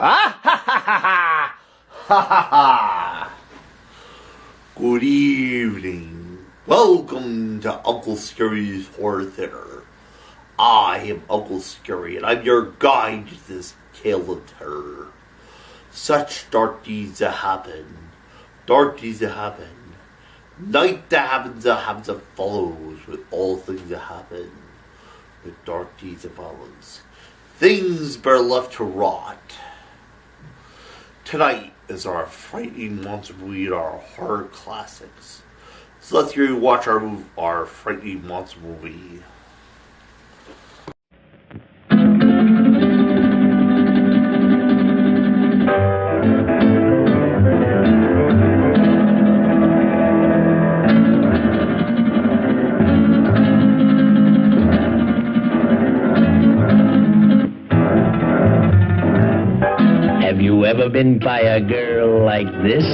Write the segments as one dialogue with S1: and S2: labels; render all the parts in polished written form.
S1: Ah ha ha ha ha! Ha ha ha! Good evening. Welcome to Uncle Scary's Horror Theater. I am Uncle Scary, and I'm your guide to this tale of terror. Such dark deeds that happen. Night that happens that follows with all things that happen. With dark deeds that follows. Things better left to rot. Tonight is our frightening monster movie and our horror classics. So let's go watch our frightening monster movie.
S2: Have you ever been by a girl like this?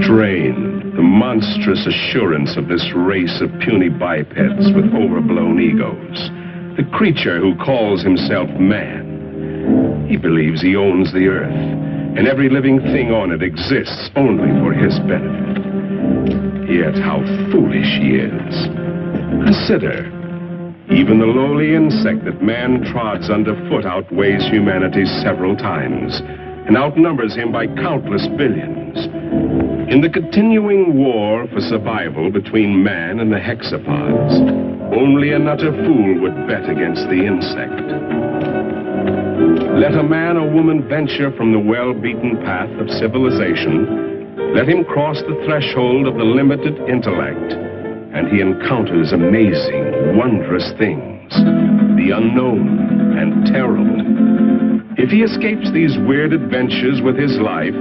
S3: Strain, the monstrous assurance of this race of puny bipeds with overblown egos. The creature who calls himself man. He believes he owns the earth, and every living thing on it exists only for his benefit. Yet how foolish he is. Consider, even the lowly insect that man trods underfoot outweighs humanity several times, and outnumbers him by countless billions. In the continuing war for survival between man and the hexapods, only an utter fool would bet against the insect. Let a man or woman venture from the well-beaten path of civilization, let him cross the threshold of the limited intellect, and he encounters amazing, wondrous things, the unknown and terrible. If he escapes these weird adventures with his life,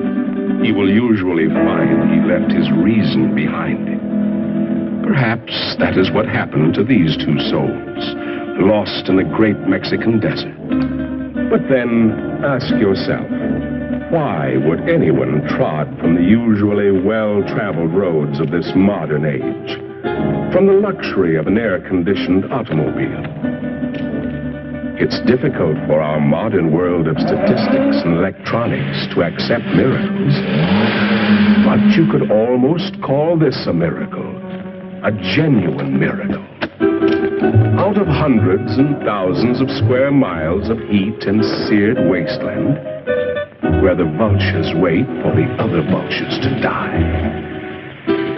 S3: he will usually find he left his reason behind him. Perhaps that is what happened to these two souls, lost in the great Mexican desert. But then, ask yourself, why would anyone trod from the usually well-traveled roads of this modern age, from the luxury of an air-conditioned automobile? It's difficult for our modern world of statistics and electronics to accept miracles. But you could almost call this a miracle, a genuine miracle. Out of hundreds and thousands of square miles of heat and seared wasteland, where the vultures wait for the other vultures to die,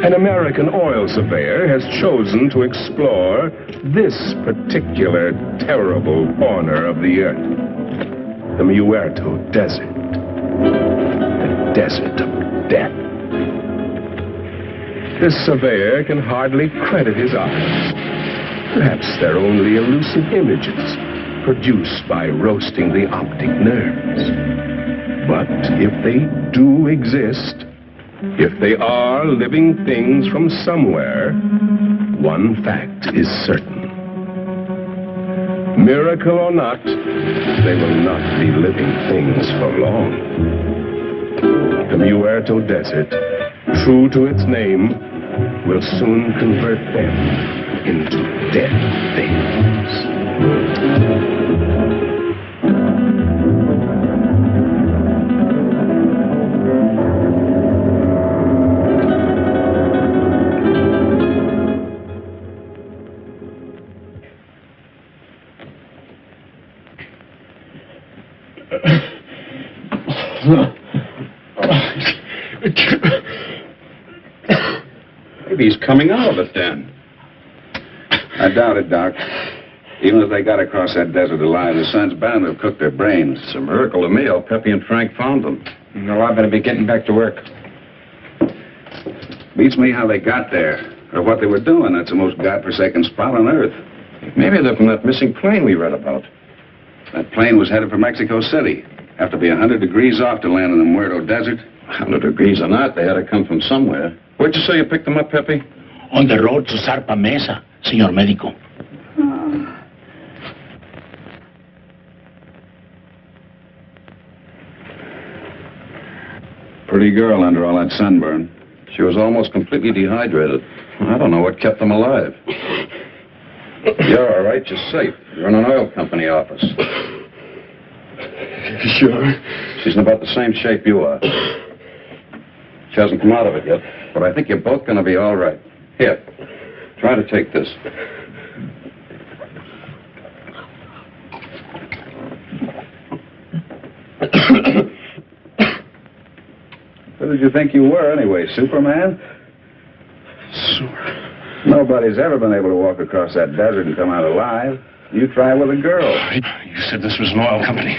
S3: an American oil surveyor has chosen to explore this particular terrible corner of the earth, the Muerto Desert, the desert of death. This surveyor can hardly credit his eyes. Perhaps they're only elusive images produced by roasting the optic nerves. But if they do exist, if they are living things from somewhere, one fact is certain. Miracle or not, they will not be living things for long. The Muerto Desert, true to its name, will soon convert them into dead things.
S4: Maybe he's coming out of it then.
S5: I doubt it, Doc. Even if they got across that desert alive, the sun's bound to have cooked their brains.
S4: It's a miracle to me how Pepe and Frank found them.
S6: No, I better be getting back to work.
S5: Beats me how they got there, or what they were doing. That's the most godforsaken spot on Earth.
S4: Maybe they're from that missing plane we read about.
S5: That plane was headed for Mexico City. Have to be 100 degrees off to land in the Muerto Desert.
S4: 100 degrees or not, they had to come from somewhere. Where'd you say you picked them up, Pepe?
S2: On the road to Zarpa Mesa, señor médico.
S5: Pretty girl under all that sunburn.
S4: She was almost completely dehydrated. I don't know what kept them alive. You're all right. You're safe. You're in an oil company office.
S6: Sure.
S4: She's in about the same shape you are. She hasn't come out of it yet, but I think you're both going to be all right. Here, try to take this.
S5: Who did you think you were, anyway, Superman? Nobody's ever been able to walk across that desert and come out alive. You try with a girl.
S6: You said this was an oil company.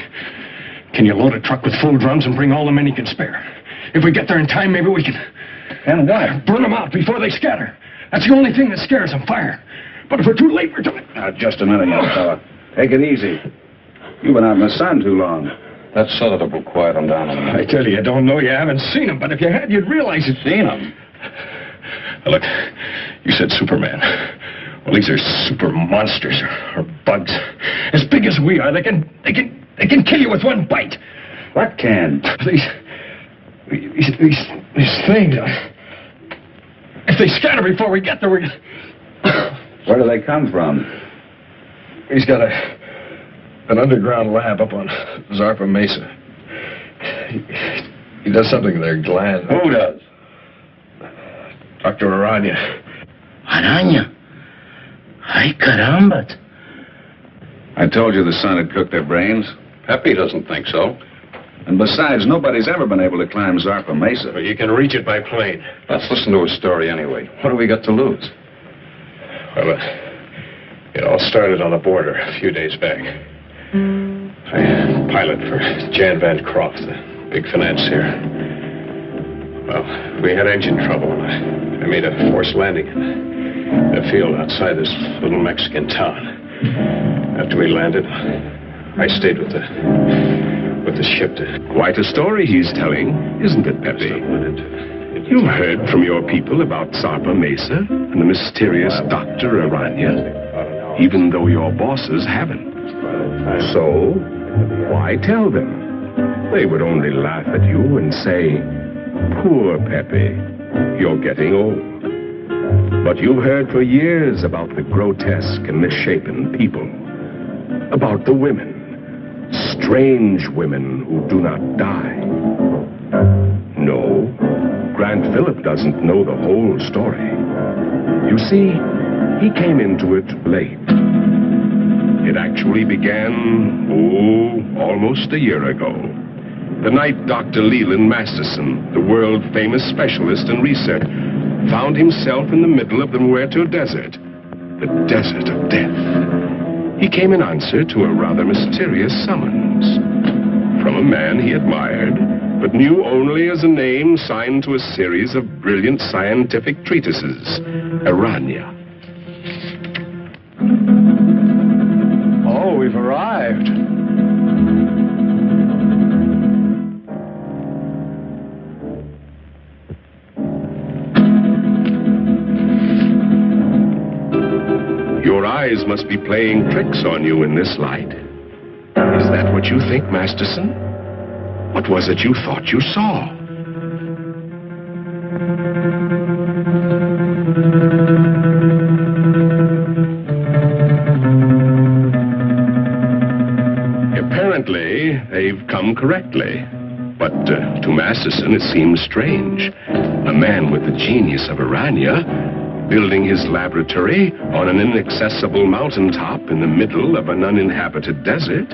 S6: Can you load a truck with full drums and bring all the men you can spare? If we get there in time, maybe we can...
S5: And what?
S6: Burn them out before they scatter. That's the only thing that scares them, fire. But if we're too late, we're done.
S5: Now, just a minute, young fella. Take it easy. You've been out in the sun too long.
S4: That sedative will quiet them down a minute.
S6: I tell you don't know you haven't seen them, but if you had, you'd realize it.
S4: Seen them?
S6: Look, you said Superman. Well, these are super monsters or bugs. As big as we are, they can kill you with one bite.
S5: What can?
S6: These things. If they scatter before we get there, we...
S5: Where do they come from?
S6: He's got an underground lab up on Zarpa Mesa. He does something to their gland.
S4: Who does?
S6: Dr. Aranya.
S2: Araña. Ay, caramba.
S5: I told you the sun had cooked their brains.
S4: Pepe doesn't think so.
S5: And besides, nobody's ever been able to climb Zarpa Mesa.
S6: Well, you can reach it by plane.
S4: Let's listen to his story anyway. What do we got to lose?
S6: Well, it all started on the border a few days back. I pilot for Jan Van Croft, the big financier. Well, we had engine trouble, and I made a forced landing in a field outside this little Mexican town. After we landed, I stayed with the ship to...
S7: Quite a story he's telling, isn't it, Pepe? You've heard from your people about Zarpa Mesa and the mysterious Dr. Aranya, even though your bosses haven't. So, why tell them? They would only laugh at you and say, "Poor Pepe, you're getting old." But you've heard for years about the grotesque and misshapen people, about the women, strange women who do not die. No, Grant Phillip doesn't know the whole story. You see, he came into it late. It actually began, almost a year ago. The night Dr. Leland Masterson, the world-famous specialist in research, found himself in the middle of the Muerto Desert, the desert of death. He came in answer to a rather mysterious summons from a man he admired, but knew only as a name signed to a series of brilliant scientific treatises, Aranya.
S6: Oh, we've arrived.
S7: Your eyes must be playing tricks on you in this light. Is that what you think, Masterson? What was it you thought you saw? Apparently, they've come correctly. But to Masterson, it seems strange. A man with the genius of Aranya building his laboratory on an inaccessible mountaintop in the middle of an uninhabited desert.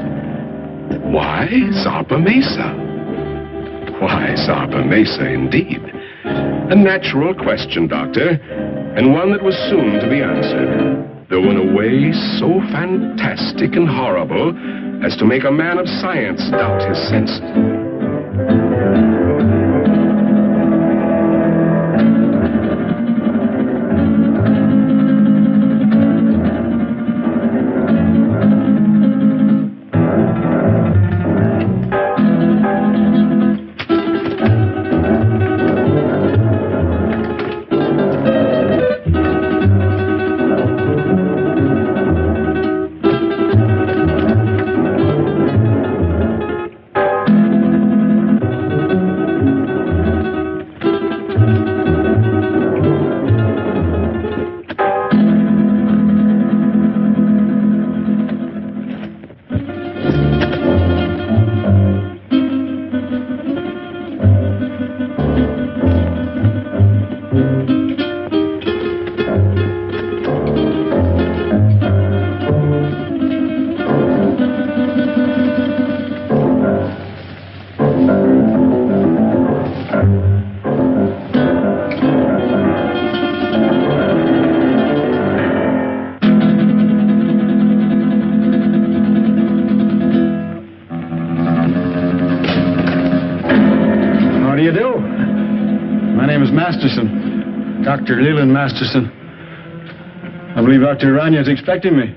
S7: Why Zarpa Mesa? Why, Sapa Mesa, indeed. A natural question, Doctor, and one that was soon to be answered, though in a way so fantastic and horrible as to make a man of science doubt his senses.
S8: Dr. Leland Masterson. I believe Dr. Aranya is expecting me.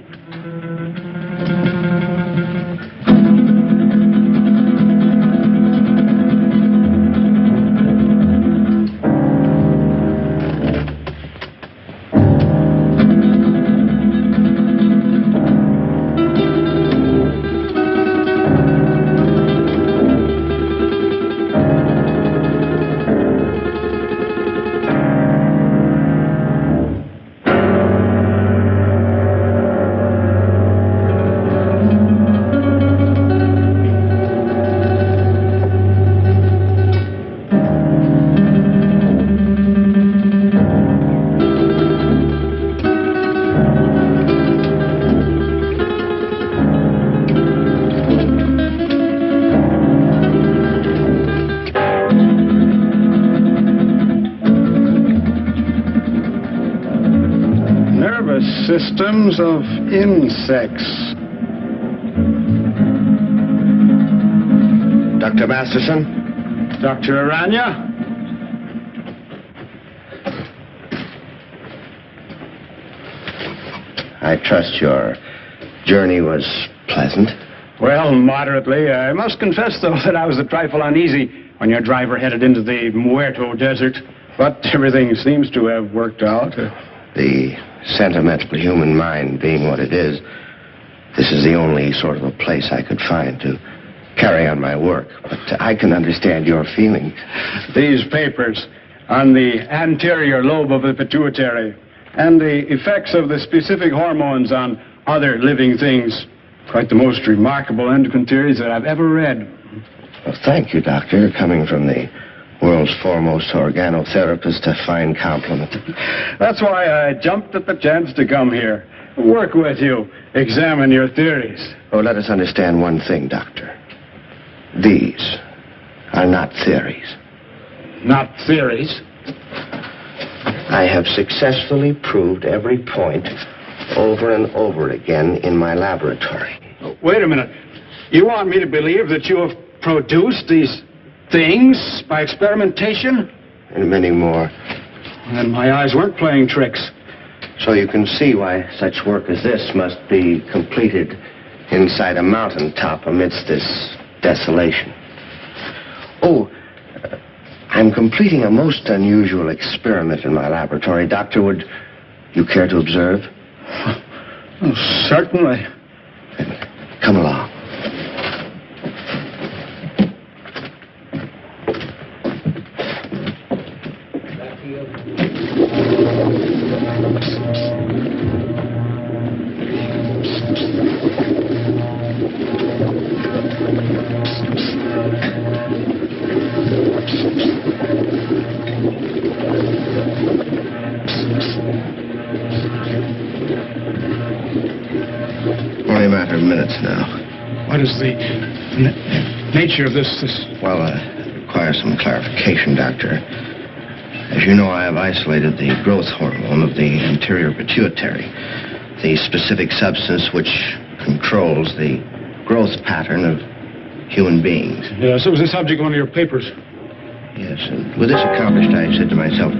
S8: Systems of insects.
S9: Dr. Masterson?
S8: Dr. Aranya?
S9: I trust your journey was pleasant.
S8: Well, moderately. I must confess, though, that I was a trifle uneasy when your driver headed into the Muerto Desert. But everything seems to have worked out.
S9: The sentimental human mind being what it is, this is the only sort of a place I could find to carry on my work. But I can understand your feeling.
S8: These papers on the anterior lobe of the pituitary and the effects of the specific hormones on other living things. Quite the most remarkable endocrine theories that I've ever read.
S9: Well, thank you, Doctor. Coming from the world's foremost organotherapist, a fine compliment.
S8: That's why I jumped at the chance to come here. Work with you. Examine your theories.
S9: Oh, let us understand one thing, Doctor. These are not theories.
S8: Not theories?
S9: I have successfully proved every point over and over again in my laboratory.
S8: Wait a minute. You want me to believe that you have produced these things by experimentation?
S9: And many more.
S8: And my eyes weren't playing tricks.
S9: So you can see why such work as this must be completed inside a mountaintop amidst this desolation. Oh, I'm completing a most unusual experiment in my laboratory. Doctor, would you care to observe?
S8: Oh, certainly.
S9: Then come along. Only a matter of minutes now.
S8: What is the nature of this?
S9: Well, require some clarification, Doctor. As you know, I have isolated the growth hormone of the anterior pituitary, the specific substance which controls the growth pattern of human beings.
S8: Yes, it was the subject of one of your papers.
S9: Yes, and with this accomplished, I said to myself,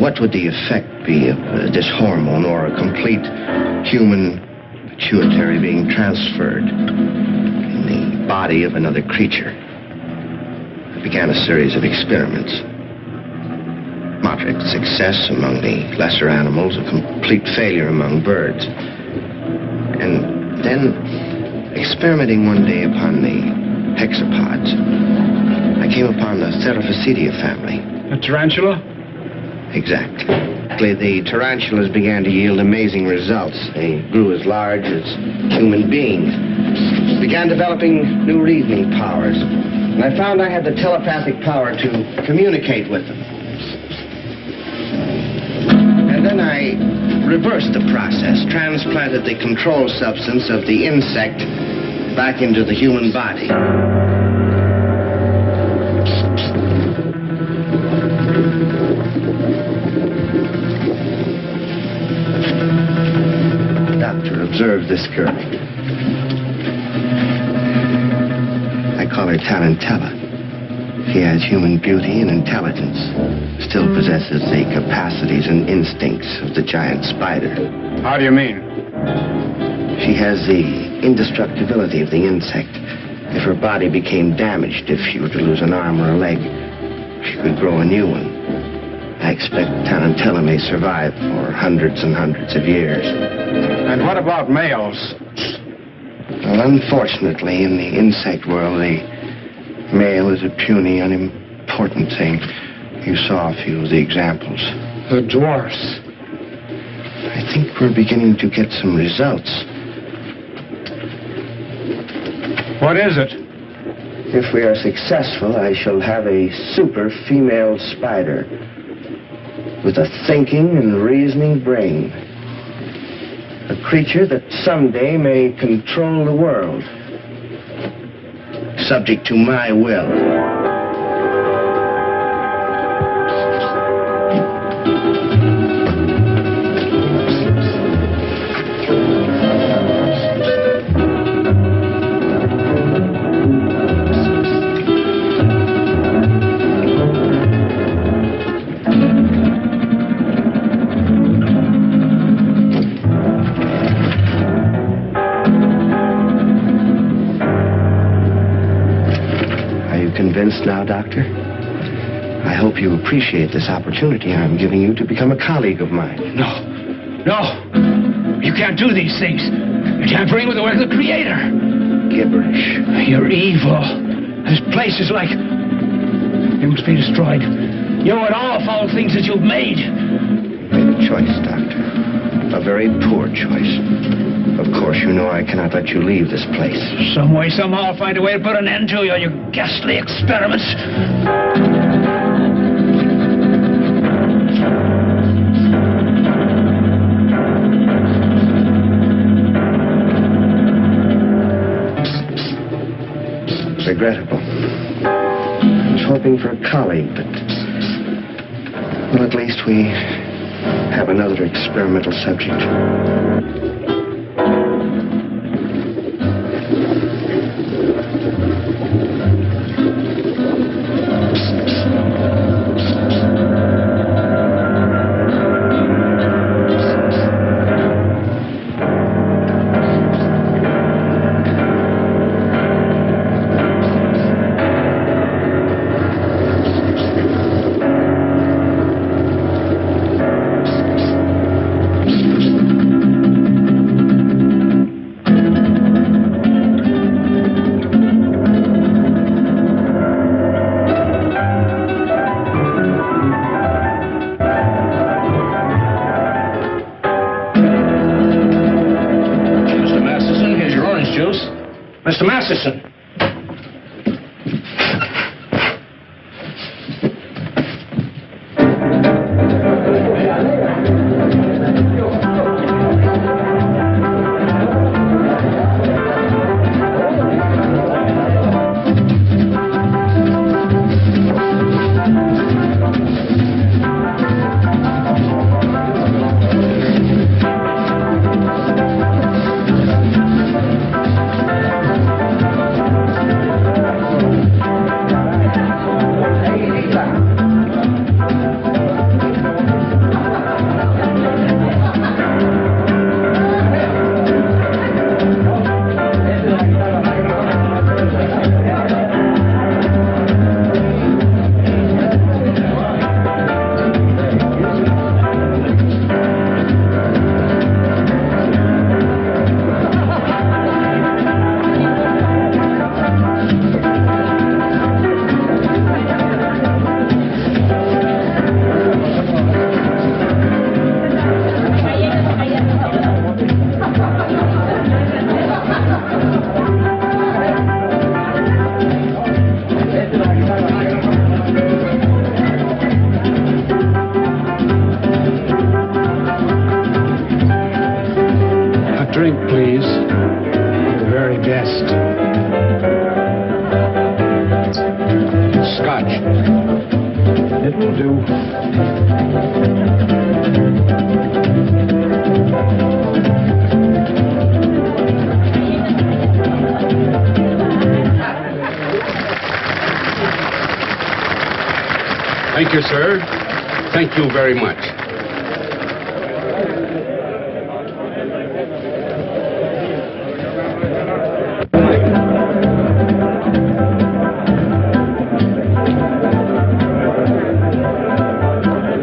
S9: what would the effect be of this hormone or a complete human pituitary being transferred in the body of another creature? I began a series of experiments. Moderate success among the lesser animals, a complete failure among birds. And then, experimenting one day upon the hexapods, I came upon the Theraphysidia family.
S8: A tarantula?
S9: Exactly. The tarantulas began to yield amazing results. They grew as large as human beings, began developing new reasoning powers, and I found I had the telepathic power to communicate with them. And then I reversed the process, transplanted the control substance of the insect back into the human body. Doctor, observe this girl. I call her Tarantella. She has human beauty and intelligence, still possesses the capacities and instincts of the giant spider.
S8: How do you mean?
S9: She has the indestructibility of the insect. If her body became damaged, if she were to lose an arm or a leg, she could grow a new one. I expect Tarantella may survive for hundreds and hundreds of years.
S8: And what about males?
S9: Well, unfortunately, in the insect world, the male is a puny, unimportant thing. You saw a few of the examples.
S8: The dwarfs.
S9: I think we're beginning to get some results.
S8: What is it?
S9: If we are successful, I shall have a super female spider with a thinking and reasoning brain. A creature that someday may control the world, subject to my will. Convinced now, Doctor? I hope you appreciate this opportunity I'm giving you to become a colleague of mine.
S10: No. You can't do these things. You're tampering with the work of the Creator.
S9: Gibberish.
S10: You're evil. This place is like... It must be destroyed. You and all foul things that you've made.
S9: You made a choice, Doctor. A very poor choice. Of course, you know I cannot let you leave this place.
S10: Some way, somehow, I'll find a way to put an end to you and your ghastly experiments.
S9: Regrettable. I was hoping for a colleague, but... Well, at least we have another experimental subject.
S10: Mr. Masterson. It'll do.
S11: Thank you, sir. Thank you very much.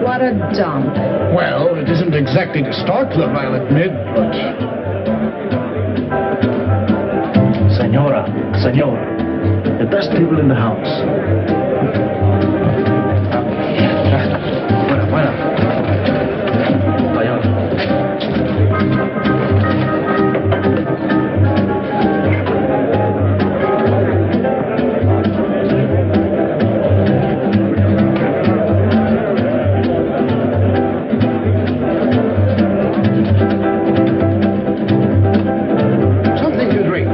S12: What a dump.
S10: Well, it isn't exactly the Star Club, I'll admit, but...
S13: Senora, the best people in the house. Bueno. Vaya.
S10: Something to drink.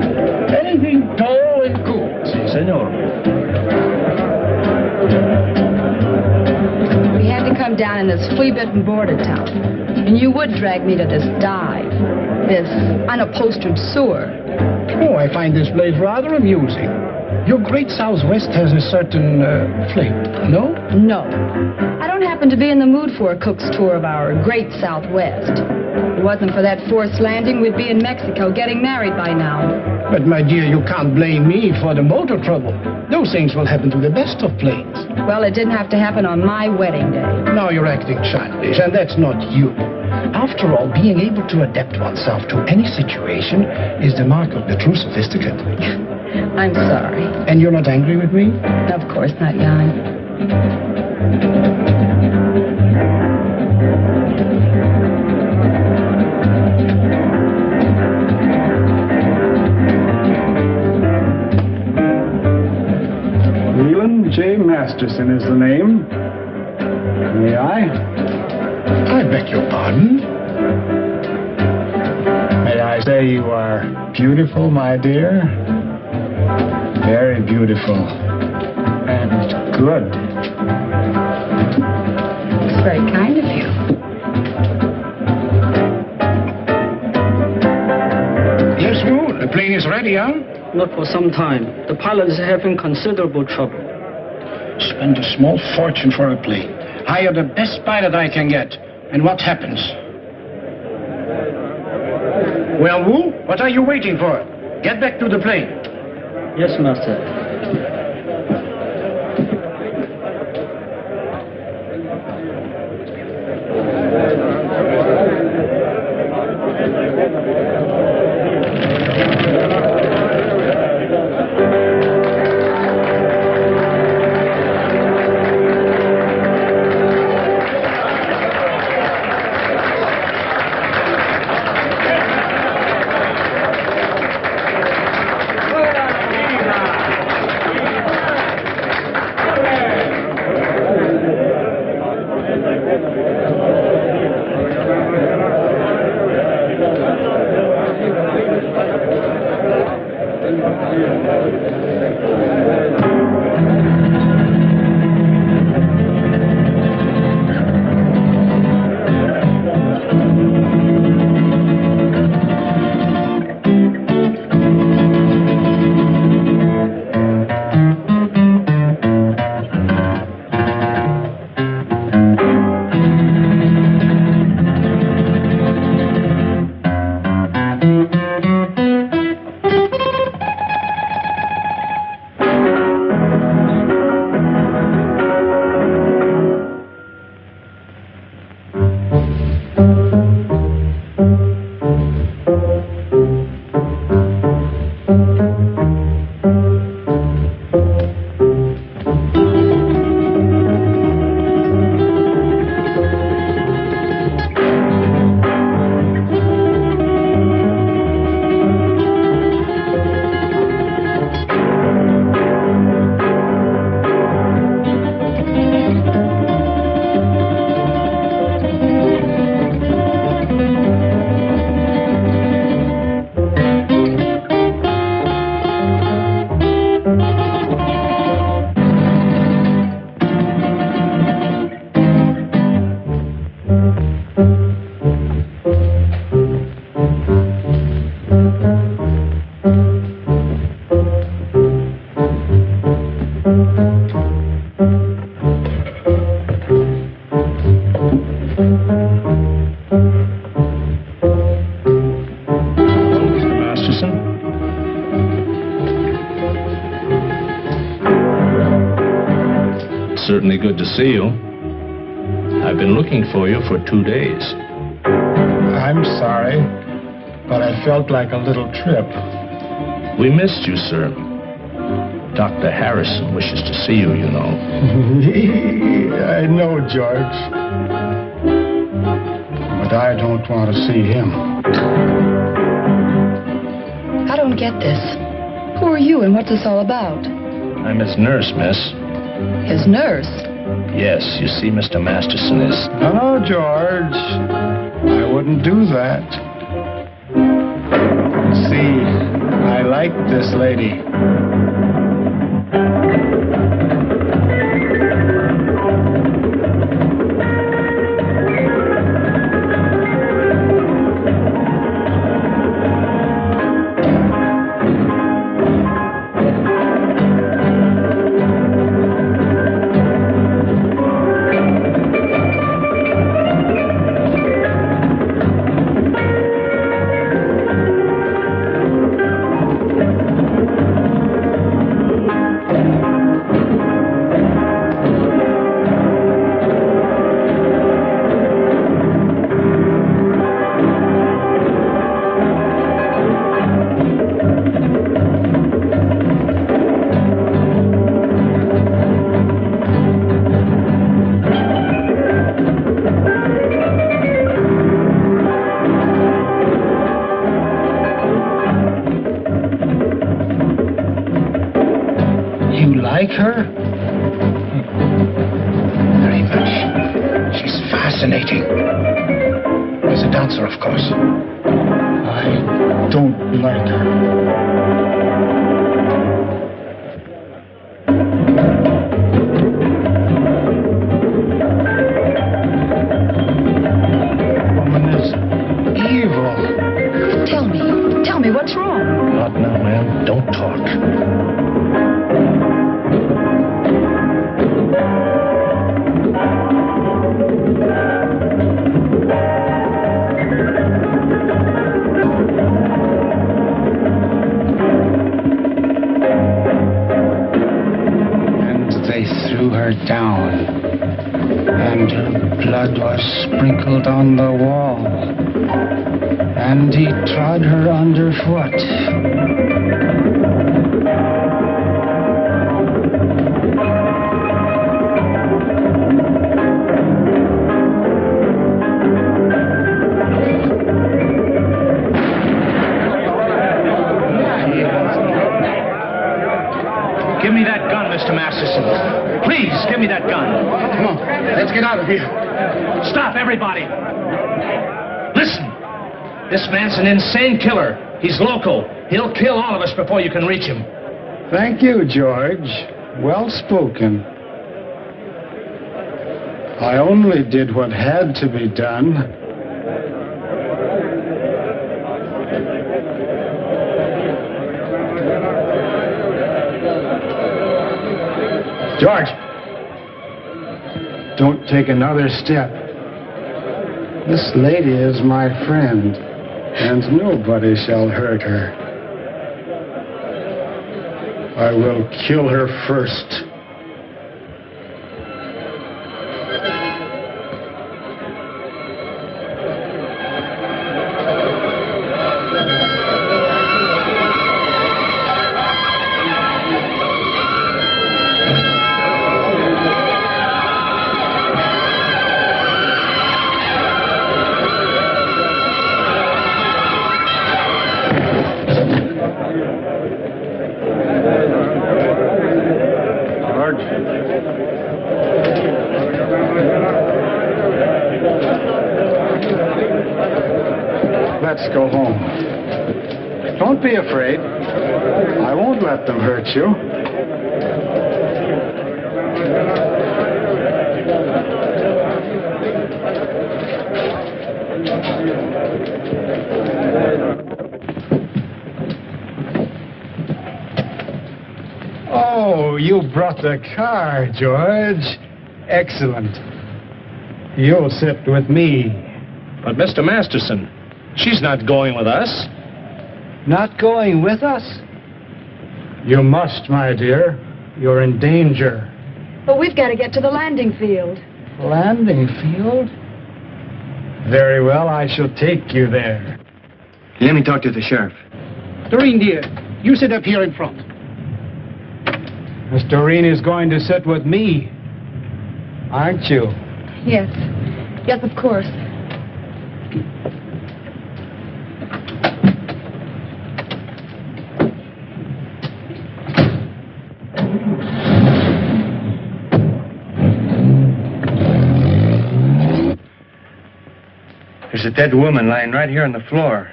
S10: Anything tall and cool.
S13: Si, senor.
S12: We had to come down in this flea-bitten border town. And you would drag me to this dive, this unupholstered sewer.
S10: Oh, I find this place rather amusing. Your great Southwest has a certain flavor, no?
S12: No. I don't happen to be in the mood for a cook's tour of our great Southwest. If it wasn't for that forced landing, we'd be in Mexico getting married by now.
S10: But, my dear, you can't blame me for the motor trouble. Those things will happen to the best of planes.
S12: Well, it didn't have to happen on my wedding day.
S10: Now you're acting childish, and that's not you. After all, being able to adapt oneself to any situation is the mark of the true sophisticate.
S12: I'm sorry.
S10: And you're not angry with me?
S12: Of course not, Jan.
S8: Leland J. Masterson is the name. May I?
S10: I beg your pardon?
S8: May I say you are beautiful, my dear? Very beautiful. And good.
S12: It's very kind of you.
S10: Yes, Moon. The plane is ready, huh?
S14: Not for some time. The pilot is having considerable trouble.
S10: Spend a small fortune for a plane. Hire the best pilot I can get. And what happens? Well, Wu, what are you waiting for? Get back to the plane.
S14: Yes, master.
S13: I've been looking for you for 2 days.
S10: I'm sorry, but I felt like a little trip.
S13: We missed you, sir. Dr. Harrison wishes to see you, you know.
S10: I know, George. But I don't want to see him.
S12: I don't get this. Who are you and what's this all about?
S13: I'm his nurse, miss.
S12: His nurse?
S13: Yes, you see, Mr. Masterson is...
S10: No, George. I wouldn't do that. See, I like this lady. Like her? Very much. She's fascinating. As a dancer, of course. I don't like her.
S12: Tell me what's wrong.
S13: Not now, ma'am. Don't talk.
S10: And they threw her down, and her blood was sprinkled on the wall. And he trod her underfoot.
S13: Give me that gun, Mr. Masterson. Please, give me that gun.
S10: Come on, let's get out of here.
S13: Stop, everybody. Listen. This man's an insane killer. He's local. He'll kill all of us before you can reach him.
S10: Thank you, George. Well spoken. I only did what had to be done. George! Don't take another step. This lady is my friend, and nobody shall hurt her. I will kill her first. Let's go home. Don't be afraid. I won't let them hurt you. Oh, you brought the car, George. Excellent. You'll sit with me.
S13: But, Mr. Masterson, she's not going with us.
S10: Not going with us? You must, my dear. You're in danger.
S12: But we've got to get to the landing field.
S10: Landing field? Very well, I shall take you there.
S15: Let me talk to the sheriff.
S11: Doreen, dear, you sit up here in front.
S10: Miss Doreen is going to sit with me, aren't you?
S12: Yes. Yes, of course.
S15: There's a dead woman lying right here on the floor.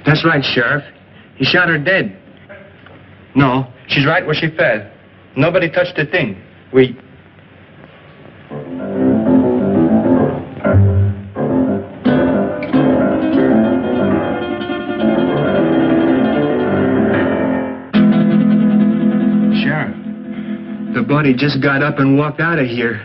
S15: That's right, Sheriff. He shot her dead. No, she's right where she fell. Nobody touched a thing. Sheriff, the body just got up and walked out of here.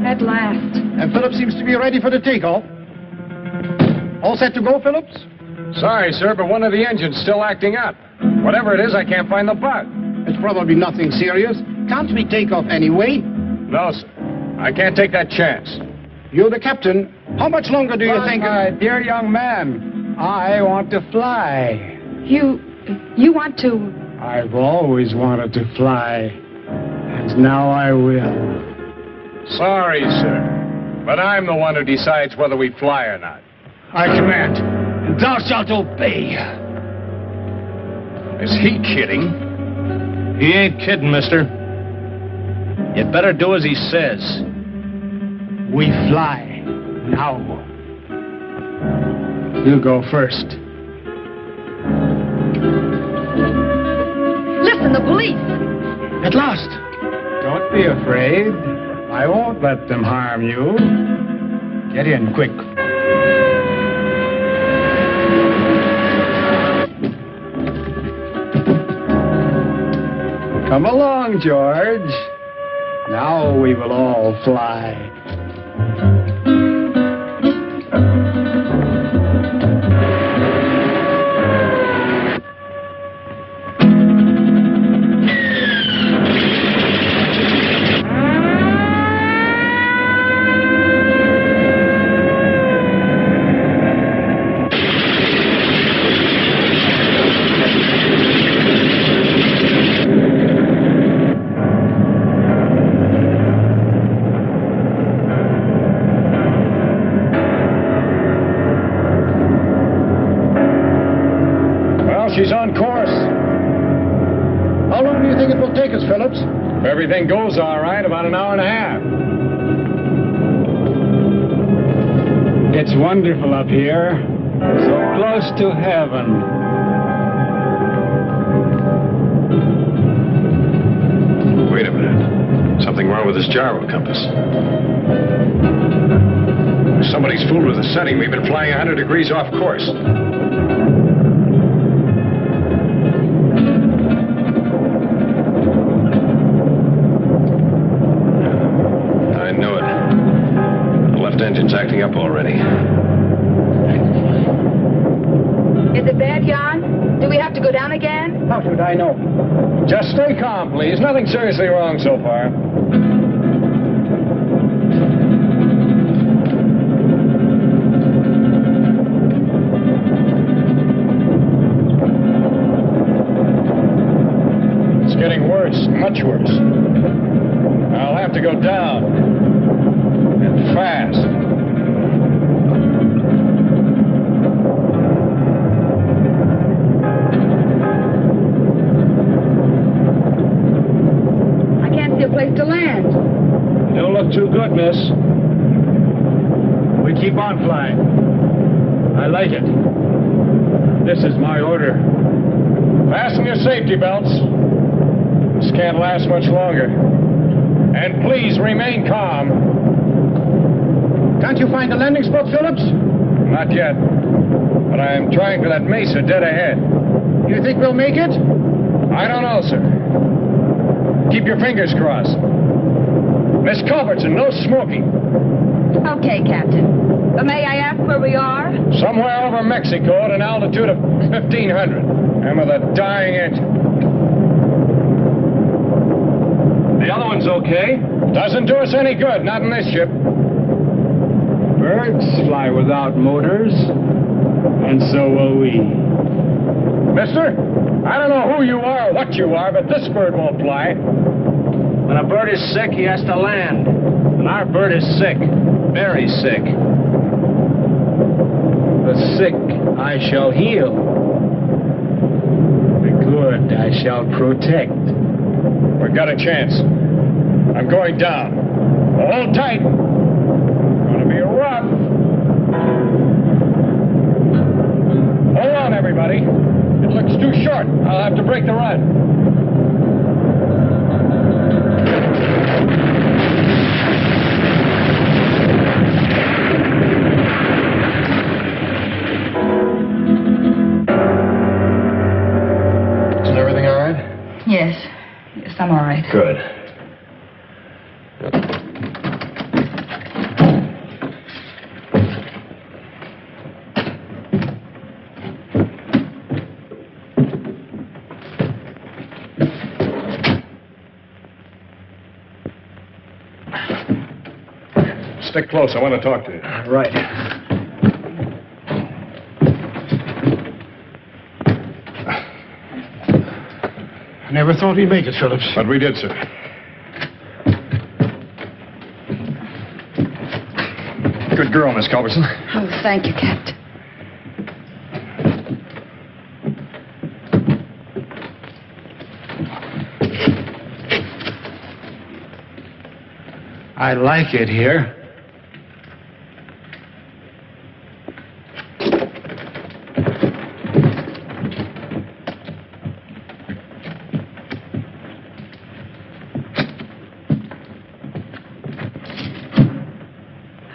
S12: At last.
S11: And Phillips seems to be ready for the takeoff. All set to go, Phillips?
S6: Sorry, sir, but one of the engine's still acting up. Whatever it is, I can't find the bug.
S11: It's probably nothing serious. Can't we take off anyway?
S6: No, sir. I can't take that chance.
S11: You're the captain. How much longer do you think...
S10: My dear young man, I want to fly.
S12: You want to...
S10: I've always wanted to fly. And now I will.
S6: Sorry, sir, but I'm the one who decides whether we fly or not.
S11: I command, and thou shalt obey.
S6: Is he kidding?
S13: He ain't kidding, mister. You'd better do as he says.
S10: We fly. Now. You go first.
S12: Listen, the police!
S10: At last. Don't be afraid. I won't let them harm you. Get in, quick. Come along, George. Now we will all fly.
S6: She's on course.
S11: How long do you think it will take us, Phillips?
S6: If everything goes all right, about an hour and a half.
S10: It's wonderful up here. So close to heaven.
S6: Wait a minute. Something wrong with this gyro compass. Somebody's fooled with the setting. We've been flying 100 degrees off course. Engine's acting up already.
S12: Is it bad, Jan? Do we have to go down again?
S11: How should I know?
S6: Just stay calm, please. Nothing seriously wrong so far. It's getting worse, much worse. I'll have to go down. And fast.
S12: I can't see a place to land.
S6: Don't look too good, miss.
S10: We keep on flying. I like it. This is my order.
S6: Fasten your safety belts. This can't last much longer. And please remain calm.
S11: Can't you find a landing spot, Phillips?
S6: Not yet. But I am trying for that mesa dead ahead.
S11: You think we'll make it?
S6: I don't know, sir. Keep your fingers crossed. Miss Culbertson, no smoking.
S12: Okay, Captain. But may I ask where we are?
S6: Somewhere over Mexico at an altitude of 1,500. And with a dying engine. The other one's okay. Doesn't do us any good, not in this ship.
S8: Birds fly without motors, and so will we.
S6: Mister, I don't know who you are or what you are, but this bird won't fly.
S13: When a bird is sick, he has to land. And our bird is sick. Very sick.
S8: The sick I shall heal. The good I shall protect.
S6: We've got a chance. I'm going down. Hold tight. Gonna be rough. Hold on, everybody. It looks too short. I'll have to break the run. Isn't everything all right?
S12: Yes. Yes, I'm all right.
S6: Good. Stick close. I want to talk to you.
S8: Right.
S11: I never thought he'd make it, Phillips.
S6: But we did, sir. Good girl, Miss Culbertson.
S12: Oh, thank you, Captain.
S8: I like it here.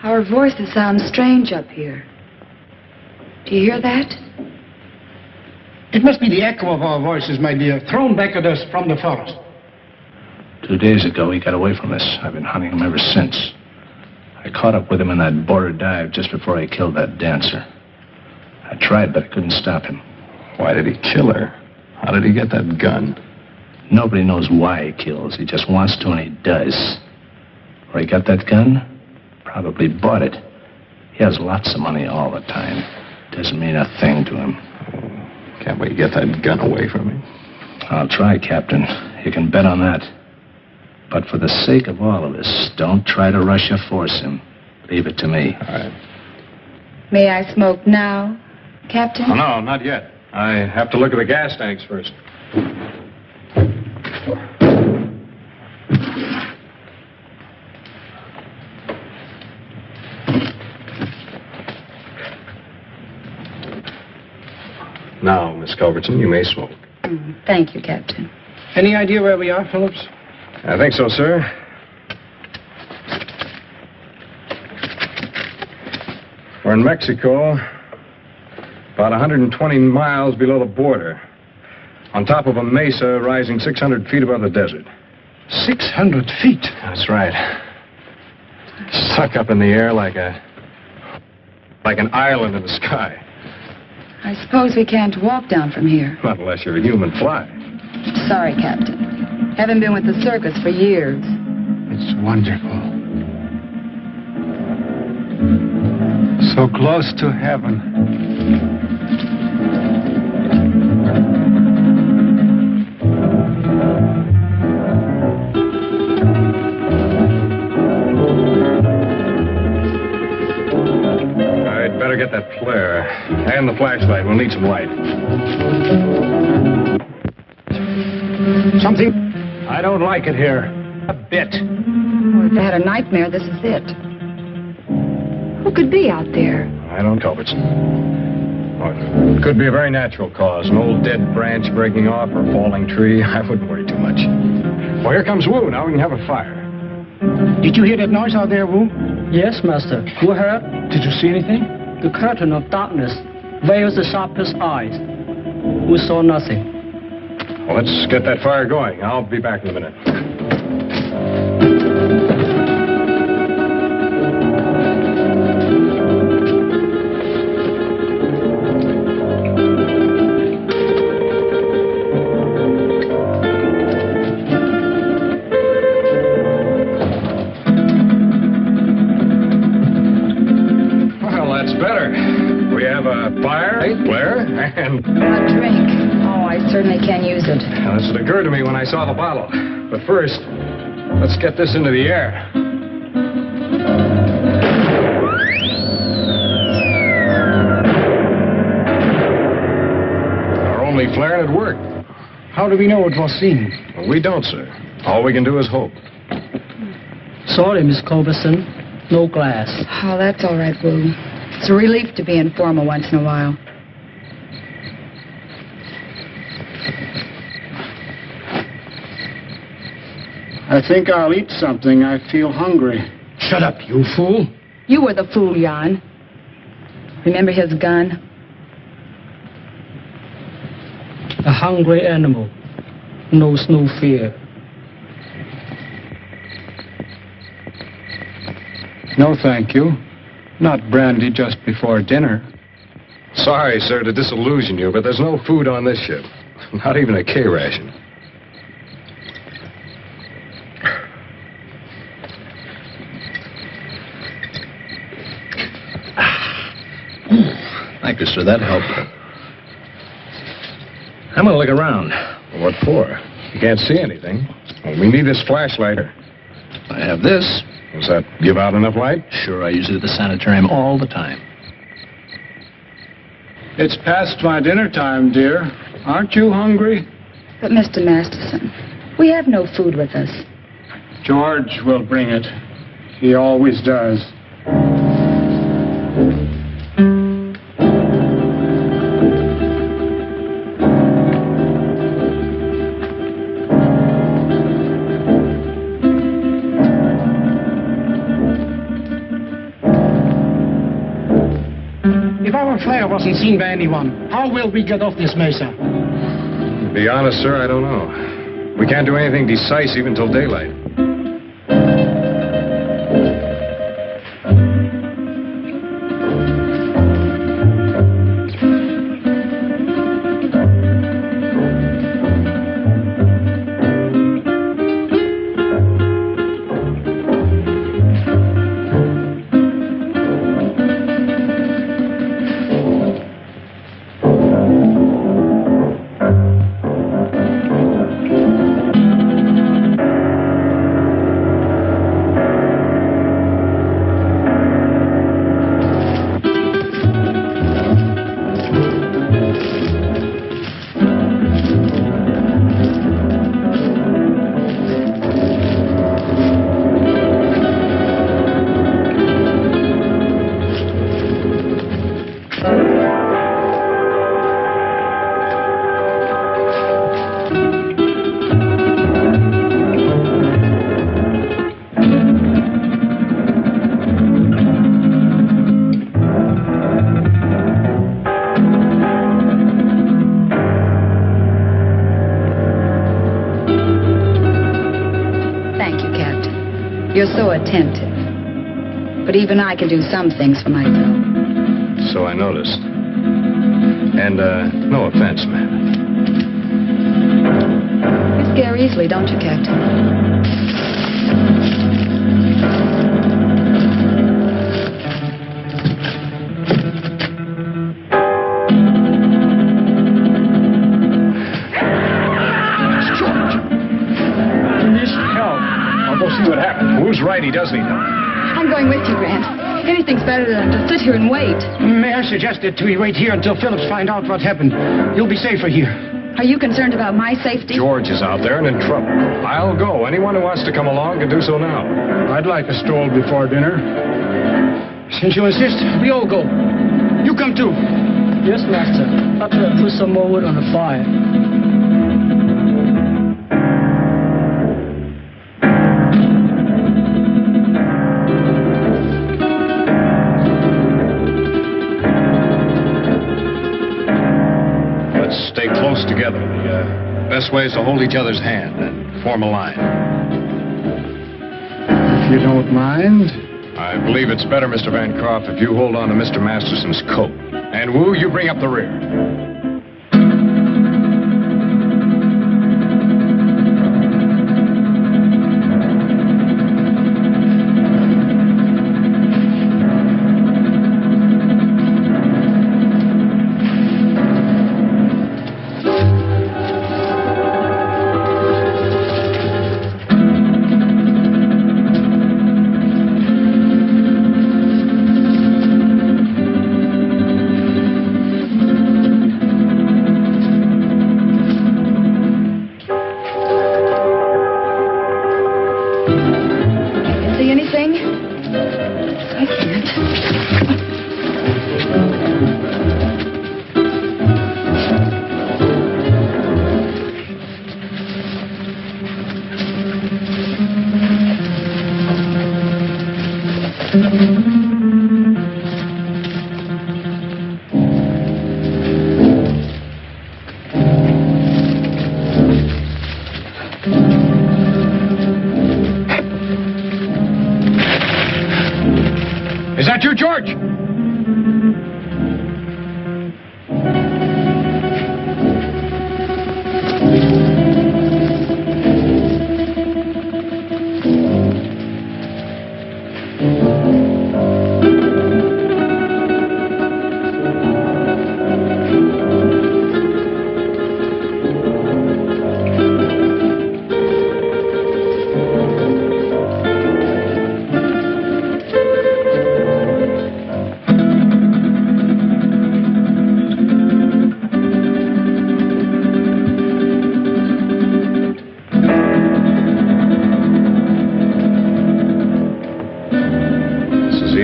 S12: Our voices sound strange up here. Do you hear that?
S11: It must be the echo of our voices, my dear, thrown back at us from the forest.
S13: 2 days ago, he got away from us. I've been hunting him ever since. I caught up with him in that border dive just before I killed that dancer. I tried, but I couldn't stop him.
S6: Why did he kill her? How did he get that gun?
S13: Nobody knows why he kills. He just wants to, and he does. Where he got that gun? Probably bought it. He has lots of money all the time. Doesn't mean a thing to him.
S6: Can't we get that gun away from him?
S13: I'll try, Captain. You can bet on that. But for the sake of all of us, don't try to rush or force him. Leave it to me.
S6: All right.
S12: May I smoke now, Captain?
S6: Oh, no, not yet. I have to look at the gas tanks first. Now, Miss Culbertson, you may smoke.
S12: Thank you, Captain.
S11: Any idea where we are, Phillips?
S6: I think so, sir. We're in Mexico, about 120 miles below the border, on top of a mesa rising 600 feet above the desert.
S11: 600 feet?
S6: That's right. Stuck up in the air like an island in the sky.
S12: I suppose we can't walk down from here.
S6: Not unless you're a human fly.
S12: Sorry, Captain. Haven't been with the circus for years.
S8: It's wonderful. So close to heaven.
S6: I'd better get that flare. And the flashlight. We'll need some light.
S11: Something?
S13: I don't like it here. A bit.
S12: Well, if they had a nightmare, this is it. Who could be out there?
S6: I don't, Culbertson. Well, it could be a very natural cause. An old dead branch breaking off or a falling tree. I wouldn't worry too much. Well, here comes Wu. Now we can have a fire.
S11: Did you hear that noise out there, Wu?
S14: Yes, Master. Go ahead.
S11: Did you see anything?
S14: The curtain of darkness veils the sharpest eyes. We saw nothing.
S6: Well, let's get that fire going. I'll be back in a minute. that's better. We have a fire, Blair, and...
S12: A drink. Oh, I certainly can use it.
S6: Now, this had occurred to me when I saw the bottle. But first, let's get this into the air. Our only flare and it worked.
S11: How do we know it was seen?
S6: Well, we don't, sir. All we can do is hope.
S14: Sorry, Miss Culberson. No glass.
S12: Oh, that's all right, Wu. It's a relief to be informal once in a while.
S8: I think I'll eat something. I feel hungry.
S11: Shut up, you fool.
S12: You were the fool, Jan. Remember his gun?
S14: A hungry animal knows no fear.
S8: No, thank you. Not brandy just before dinner.
S6: Sorry, sir, to disillusion you, but there's no food on this ship. Not even a K ration.
S13: Thank you, sir. That helped. I'm going to look around.
S6: What for? You can't see anything. Well, we need this flashlight.
S13: I have this.
S6: Does that give out enough light?
S13: Sure, I use it at the sanitarium all the time.
S8: It's past my dinner time, dear. Aren't you hungry?
S12: But, Mr. Masterson, we have no food with us.
S8: George will bring it. He always does.
S11: If our flare wasn't seen by anyone, how will we get off this mesa?
S6: To be honest, sir, I don't know. We can't do anything decisive until daylight.
S12: You're so attentive. But even I can do some things for myself.
S6: So I noticed. And, no offense, ma'am.
S12: You scare easily, don't you, Captain?
S6: See what happened. Who's right? He doesn't know.
S12: I'm going with you, Grant. Anything's better than to sit here and wait.
S11: May I suggest that we wait here until Phillips find out what happened? You'll be safer here.
S12: Are you concerned about my safety?
S6: George is out there and in trouble. I'll go. Anyone who wants to come along can do so now.
S8: I'd like a stroll before dinner.
S11: Since you insist, we all go. You come too.
S14: Yes, Master. I'll put some more wood on the fire.
S6: Stay close together. The best way is to hold each other's hand and form a line.
S8: If you don't mind.
S6: I believe it's better, Mr. Bancroft, if you hold on to Mr. Masterson's coat. And Wu, you bring up the rear.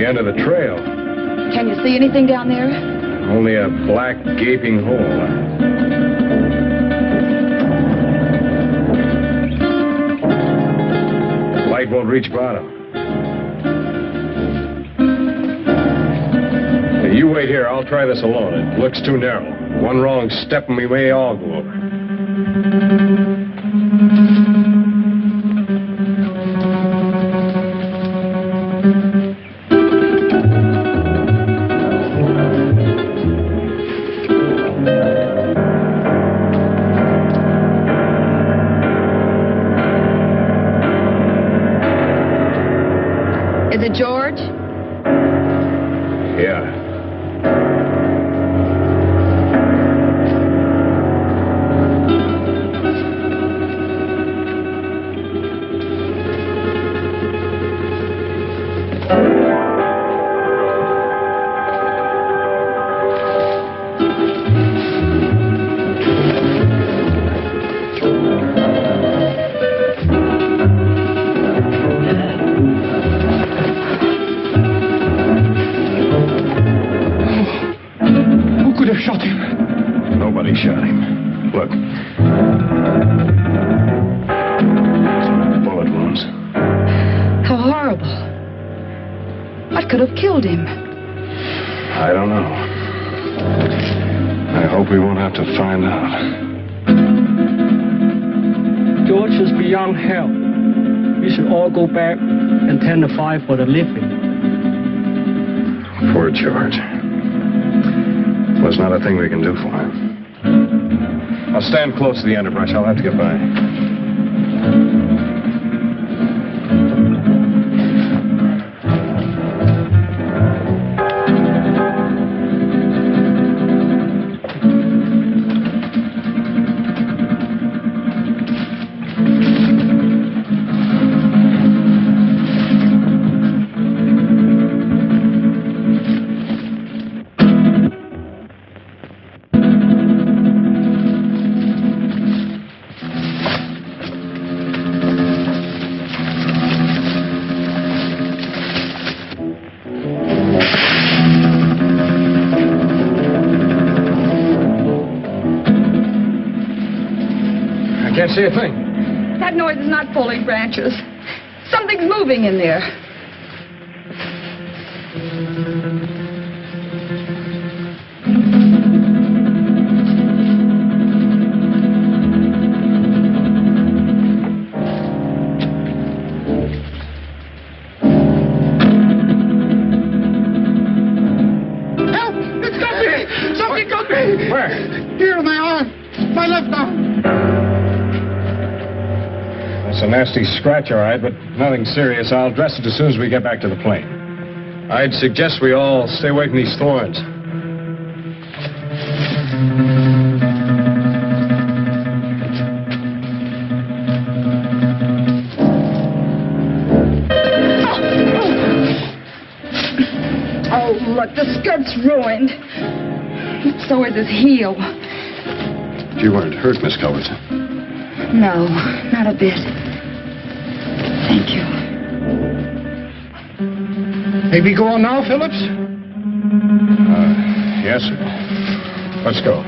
S6: End of the trail.
S12: Can you see anything down there?
S6: Only a black, gaping hole. Light won't reach bottom. Hey, you wait here. I'll try this alone. It looks too narrow. One wrong step and we may all go over.
S12: Is it George?
S6: Yeah.
S11: Shot him.
S6: Nobody shot him. Look. Some bullet wounds.
S12: How horrible. What could have killed him?
S6: I don't know. I hope we won't have to find out.
S14: George is beyond help. We should all go back and tend the fire for the living.
S6: Poor George. There's not a thing we can do for him. I'll stand close to the underbrush. I'll have to get by. Can't see a thing.
S12: That noise is not falling branches. Something's moving in there.
S11: Help! It's got me! Something got me!
S6: Where?
S11: Here in my arm. My left arm.
S6: It's a nasty scratch, all right, but nothing serious. I'll dress it as soon as we get back to the plane. I'd suggest we all stay away from these thorns.
S12: Oh, look, the skirt's ruined. So is his heel.
S6: You weren't hurt, Miss Culverton.
S12: No, not a bit. Thank you.
S11: May we go on now, Phillips?
S6: Yes, sir. Let's go.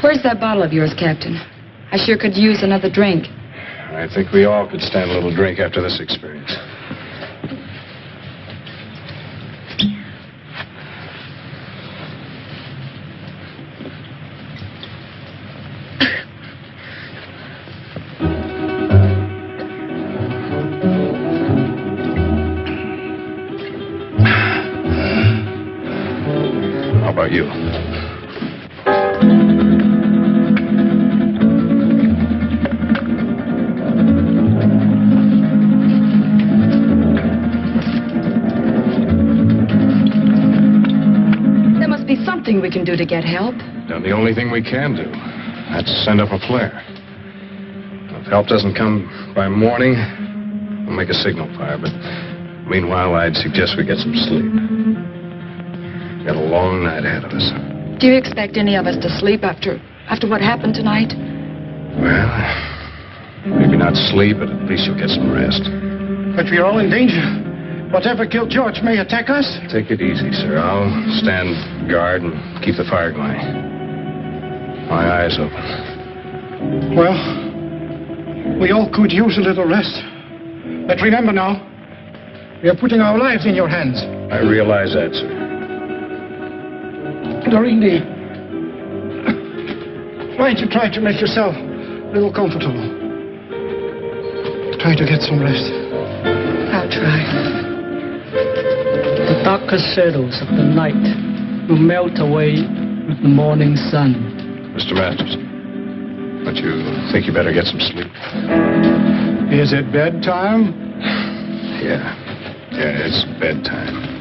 S12: Where's that bottle of yours, Captain? I sure could use another drink.
S6: I think we all could stand a little drink after this experience. How about you?
S12: There must be something we can do to get help.
S6: Done the only thing we can do. That's send up a flare. If help doesn't come by morning, we'll make a signal fire. But meanwhile, I'd suggest we get some sleep. We've got a long night ahead of us.
S12: Do you expect any of us to sleep after what happened tonight?
S6: Well, maybe not sleep, but at least you'll get some rest.
S11: But we are all in danger. Whatever killed George may attack us.
S6: Take it easy, sir. I'll stand guard and keep the fire going. My eyes open.
S11: Well, we all could use a little rest. But remember now, we are putting our lives in your hands.
S6: I realize that, sir.
S11: During the flight, you try to make yourself a little comfortable. Try to get some rest.
S12: I'll try.
S14: The darkest shadows of the night will melt away with the morning sun.
S6: Mr. Masters, don't you think you better get some sleep?
S11: Is it bedtime?
S6: Yeah, it's bedtime.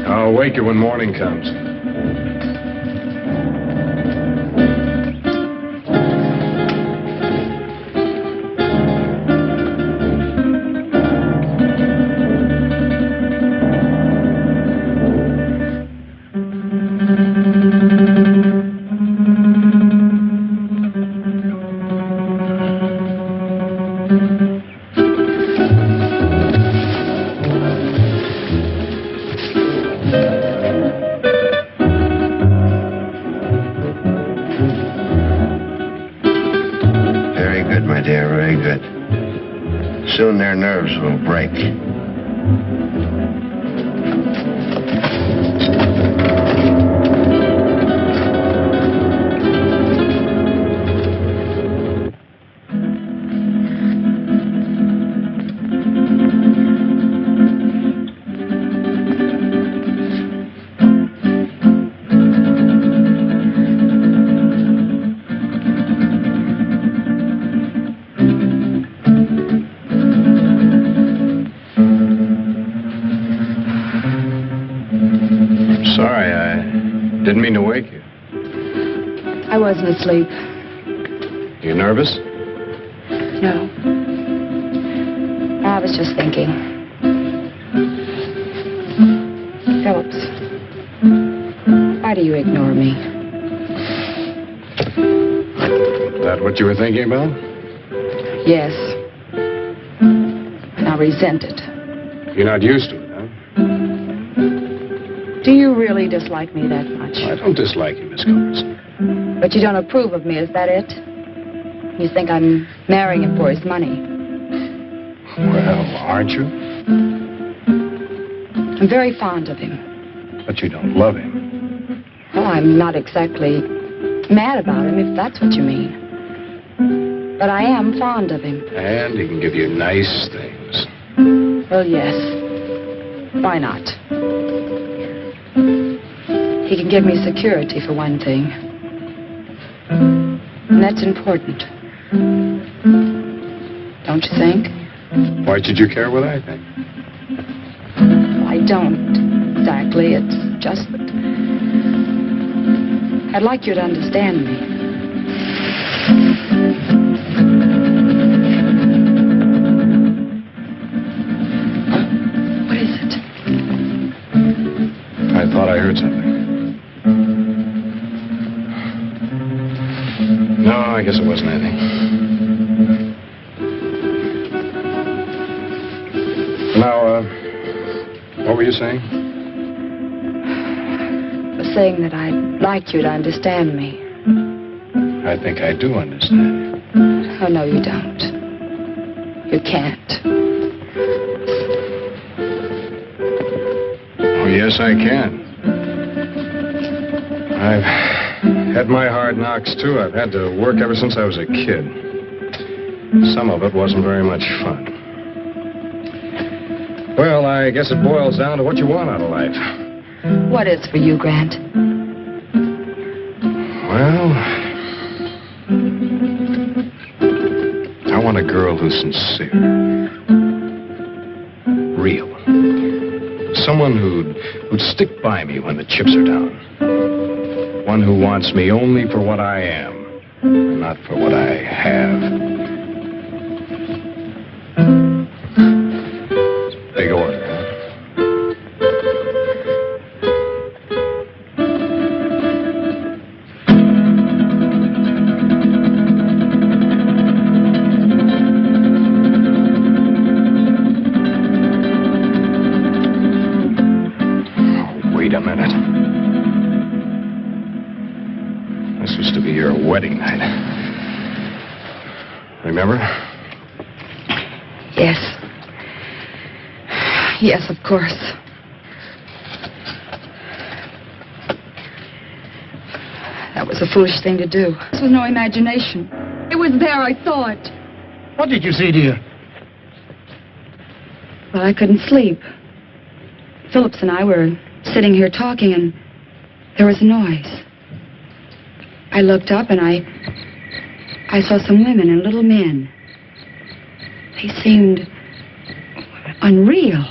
S6: I'll wake you when morning comes.
S9: Very good, my dear, very good. Soon their nerves will break.
S6: Sorry, I didn't mean to wake you.
S12: I wasn't asleep.
S6: You nervous?
S12: No. I was just thinking. Phillips, why do you ignore me?
S6: Is that what you were thinking about?
S12: Yes. And I resent it.
S6: You're not used to it, huh?
S12: Do you really dislike me that much?
S6: I don't dislike you, Miss Culbertson.
S12: But you don't approve of me, is that it? You think I'm marrying him for his money?
S6: Well, aren't you?
S12: I'm very fond of him.
S6: But you don't love him.
S12: Well, I'm not exactly mad about him, if that's what you mean. But I am fond of him.
S6: And he can give you nice things.
S12: Well, yes. Why not? He can give me security, for one thing. And that's important. Don't you think?
S6: Why should you care what I think?
S12: I don't exactly. It's just that I'd like you to understand me. What is it?
S6: I thought I heard something. No, I guess it wasn't anything. Now, what were you saying?
S12: saying that I'd like you to understand me.
S6: I think I do understand.
S12: Oh, no, you don't. You can't.
S6: Oh, yes, I can. I've had my hard knocks, too. I've had to work ever since I was a kid. Some of it wasn't very much fun. Well, I guess it boils down to what you want out of life.
S12: What is for you, Grant?
S6: Well, I want a girl who's sincere. Real. Someone who'd stick by me when the chips are down. One who wants me only for what I am, not for what I have. Big order, huh? Wait a minute. This was to be your wedding night. Remember?
S12: Yes. Yes, of course. That was a foolish thing to do. This was no imagination. It was there. I saw it.
S11: What did you see, dear?
S12: Well, I couldn't sleep. Phillips and I were sitting here talking, and there was a noise. I looked up, and I saw some women and little men. They seemed unreal.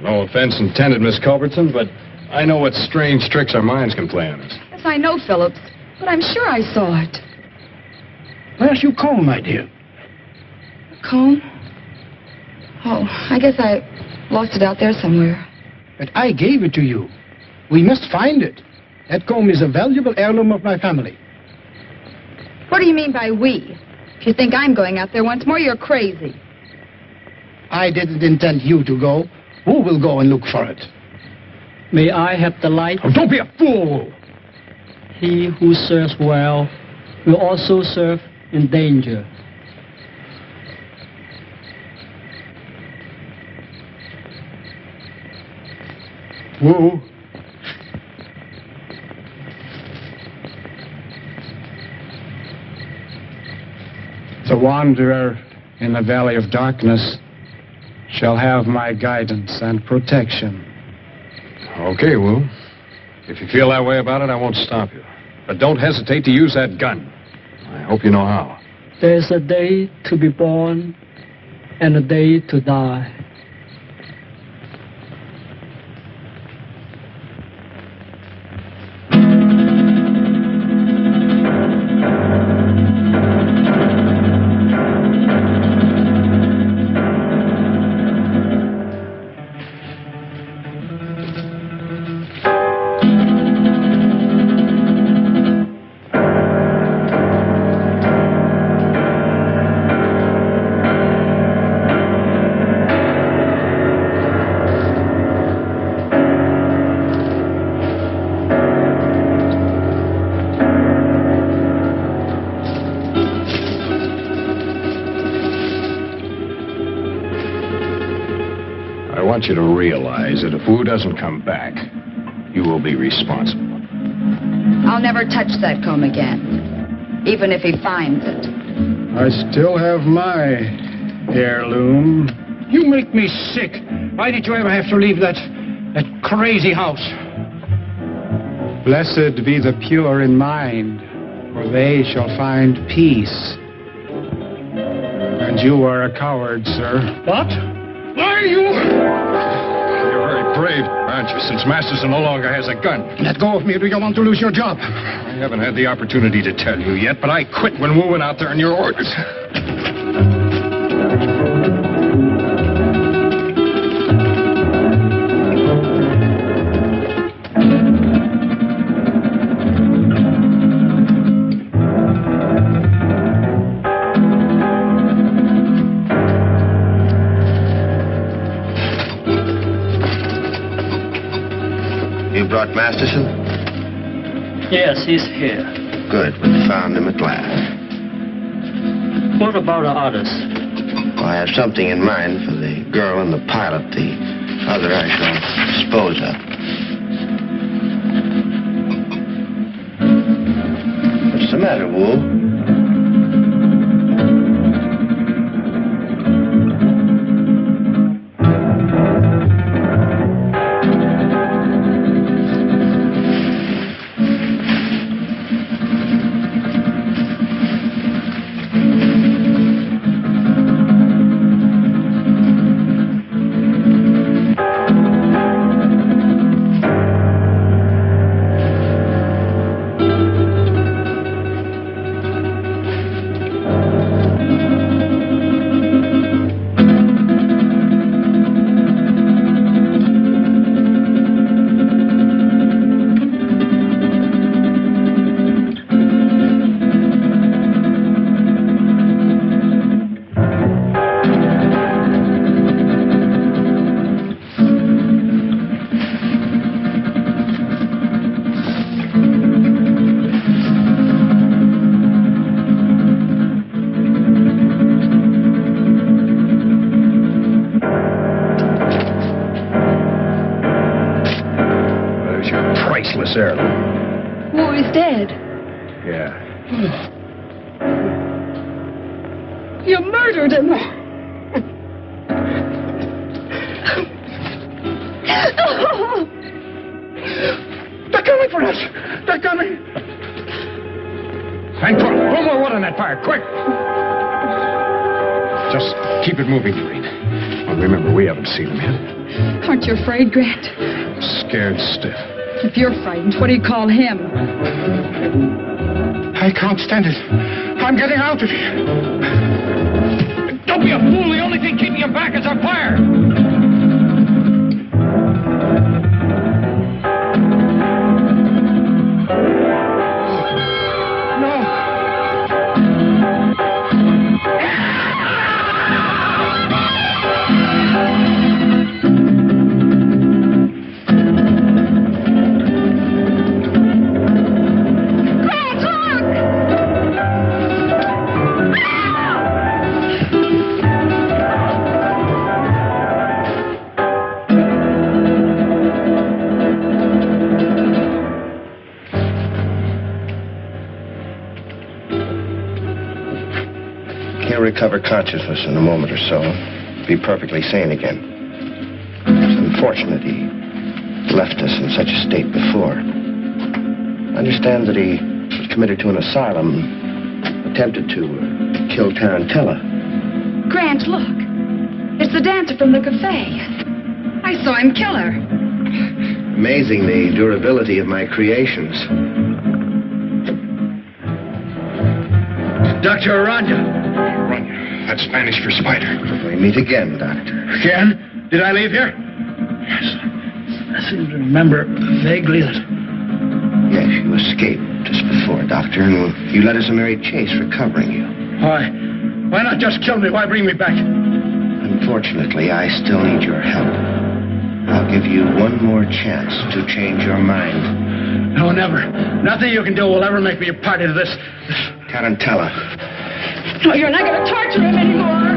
S6: No offense intended, Miss Culbertson, but I know what strange tricks our minds can play on us.
S12: Yes, I know, Phillips, but I'm sure I saw it.
S11: Where's your comb, my dear?
S12: Comb? Oh, I guess I lost it out there somewhere.
S11: But I gave it to you. We must find it. That comb is a valuable heirloom of my family.
S12: What do you mean by we? If you think I'm going out there once more, you're crazy.
S11: I didn't intend you to go. Who will go and look for it?
S14: May I have the light?
S11: Oh, don't be a fool!
S14: He who serves well will also serve in danger.
S11: Who?
S10: The wanderer in the valley of darkness shall have my guidance and protection.
S6: Okay, Wu. If you feel that way about it, I won't stop you. But don't hesitate to use that gun. I hope you know how.
S14: There's a day to be born and a day to die.
S6: I want you to realize that if Wu doesn't come back, you will be responsible.
S12: I'll never touch that comb again, even if he finds it.
S10: I still have my heirloom.
S11: You make me sick. Why did you ever have to leave that crazy house?
S10: Blessed be the pure in mind, for they shall find peace. And you are a coward, sir.
S11: What? Why are you?
S6: You're very brave, aren't you, since Masterson no longer has a gun?
S11: Let go of me, or do you want to lose your job?
S6: I haven't had the opportunity to tell you yet, but I quit when Wu went out there on your orders.
S9: brought Masterson?
S14: Yes, he's here.
S9: Good, we found him at last.
S14: What about the others?
S9: Well, I have something in mind for the girl and the pilot. The other I shall dispose of. What's the matter, Wool?
S12: War is dead.
S13: Yeah.
S12: You murdered him.
S11: They're coming for us. They're coming.
S6: And put more wood on that fire, quick! Just keep it moving, Green. Well, remember, we haven't seen him yet.
S12: Aren't you afraid, Grant?
S6: Scared stiff.
S12: If you're frightened, what do you call him?
S11: I can't stand it. I'm getting out of here.
S6: Don't be a fool. The only thing keeping you back is our fire.
S9: Recover consciousness in a moment or so. Be perfectly sane again. It's unfortunate he left us in such a state before. I understand that he was committed to an asylum, attempted to kill Tarantella.
S12: Grant, look. It's the dancer from the cafe. I saw him kill her.
S9: Amazing the durability of my creations.
S6: Dr. Aranya. That's Spanish for spider.
S9: We meet again, Doctor.
S11: Again? Did I leave here?
S14: Yes. I seem to remember vaguely that...
S9: Yes, you escaped just before, Doctor, and you led us a merry chase recovering you.
S11: Why? Why not just kill me? Why bring me back?
S9: Unfortunately, I still need your help. I'll give you one more chance to change your mind.
S11: No, never. Nothing you can do will ever make me a party to this.
S9: Tarantella.
S12: No, you're not going to torture him anymore.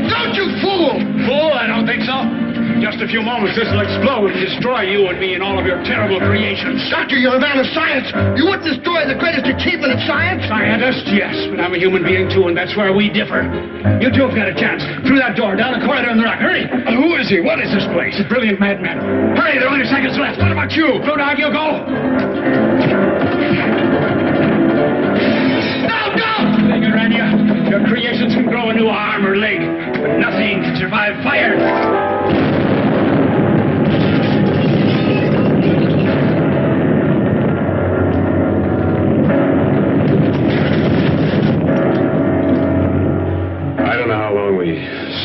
S11: Don't you fool!
S6: Fool? I don't think so. Just a few moments, this will explode and destroy you and me and all of your terrible creations.
S11: Doctor, you're a man of science. You wouldn't destroy the greatest achievement of science?
S6: Scientist, yes, but I'm a human being too, and that's where we differ. You two have got a chance. Through that door, down the corridor in the rock. Hurry! Who is he? What is this place? A brilliant madman. Hurry, there are only seconds left. What about you? Go down, you go. No, don't! Thing, Aranya. Your creations can grow a new arm or leg, but nothing can survive fire.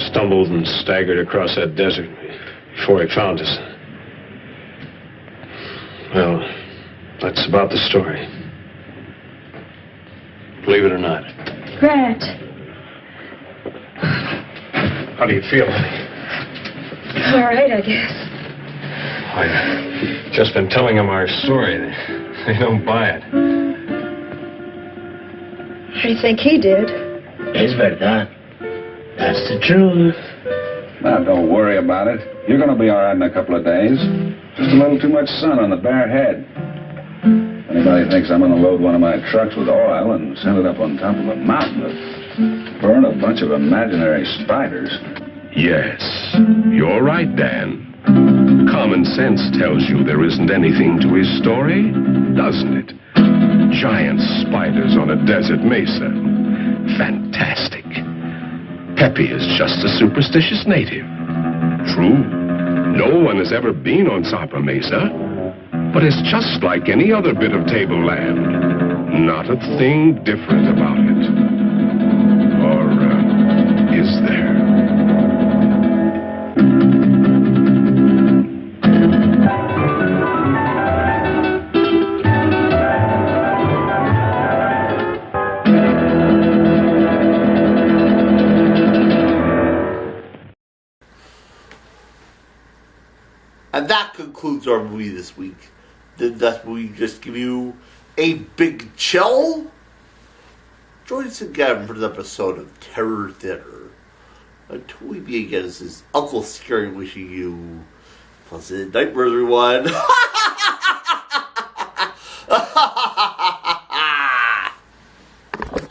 S6: Stumbled and staggered across that desert before he found us. Well, that's about the story. Believe it or not.
S16: Grant.
S6: How do you feel?
S16: All right, I guess.
S6: I've just been telling them our story. They don't buy it.
S16: How do you think he did?
S2: Es verdad. That's the truth.
S5: Now, don't worry about it. You're going to be all right in a couple of days. Just a little too much sun on the bare head. If anybody thinks I'm going to load one of my trucks with oil and send it up on top of a mountain to burn a bunch of imaginary spiders.
S7: Yes, you're right, Dan. Common sense tells you there isn't anything to his story, doesn't it? Giant spiders on a desert mesa. Fantastic. Pepe is just a superstitious native. True, no one has ever been on Sapra Mesa, but it's just like any other bit of tableland. Not a thing different about it. Or is there?
S1: And that concludes our movie this week. Did that movie just give you a big chill? Join us again for the episode of Terror Theater. Until we meet again, this is Uncle Scary wishing you pleasant nightmares, everyone.